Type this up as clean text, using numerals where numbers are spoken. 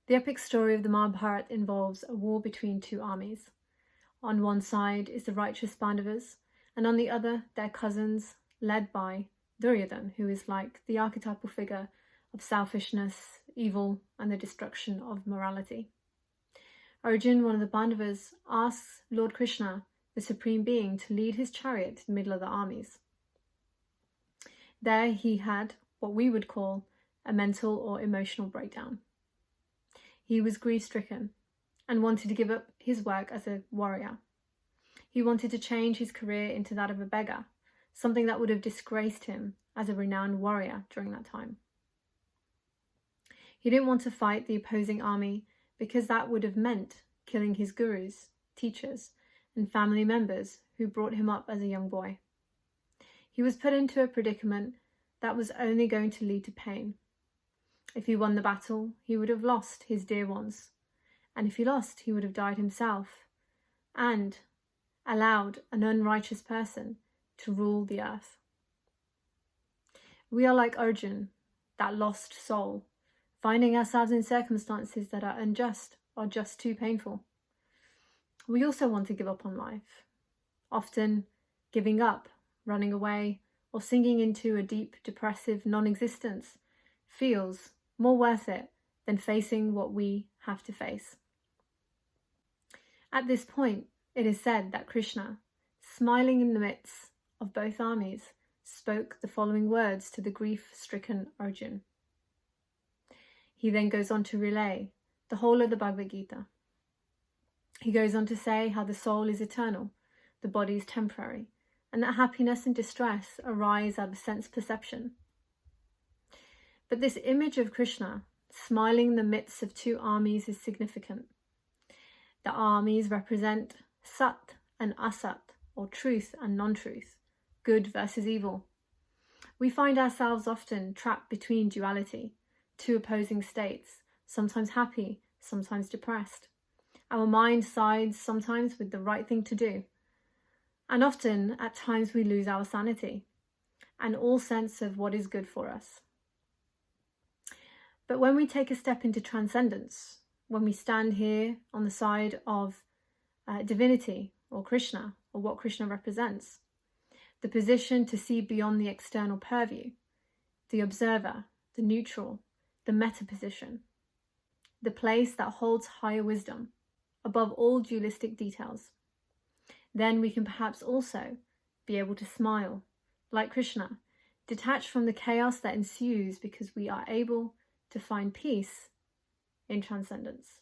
The epic story of the Mahabharata involves a war between two armies. On one side is the righteous Pandavas, and on the other their cousins, led by Duryodhana, who is like the archetypal figure of selfishness, evil, and the destruction of morality. Arjuna, one of the Pandavas, asks Lord Krishna, the Supreme Being, to lead his chariot to the middle of the armies. There he had what we would call a mental or emotional breakdown. He was grief-stricken and wanted to give up his work as a warrior. He wanted to change his career into that of a beggar, something that would have disgraced him as a renowned warrior during that time. He didn't want to fight the opposing army because that would have meant killing his gurus, teachers, and family members who brought him up as a young boy. He was put into a predicament that was only going to lead to pain. If he won the battle, he would have lost his dear ones, and if he lost, he would have died himself, and allowed an unrighteous person to rule the earth. We are like Arjuna, that lost soul, finding ourselves in circumstances that are unjust or just too painful. We also want to give up on life, often giving up, running away, or sinking into a deep, depressive non-existence feels more worth it than facing what we have to face. At this point, it is said that Krishna, smiling in the midst of both armies, spoke the following words to the grief-stricken Arjuna. He then goes on to relay the whole of the Bhagavad-Gita. He goes on to say how the soul is eternal, the body is temporary, and that happiness and distress arise out of sense perception. But this image of Krishna smiling in the midst of two armies is significant. The armies represent Sat and Asat, or truth and non-truth, good versus evil. We find ourselves often trapped between duality, two opposing states, sometimes happy, sometimes depressed. Our mind sides sometimes with the right thing to do, and often at times we lose our sanity and all sense of what is good for us. But when we take a step into transcendence, when we stand here on the side of divinity or Krishna, or what Krishna represents, the position to see beyond the external purview, the observer, the neutral, the meta position, the place that holds higher wisdom above all dualistic details, then we can perhaps also be able to smile, like Krishna, detached from the chaos that ensues because we are able to find peace in transcendence.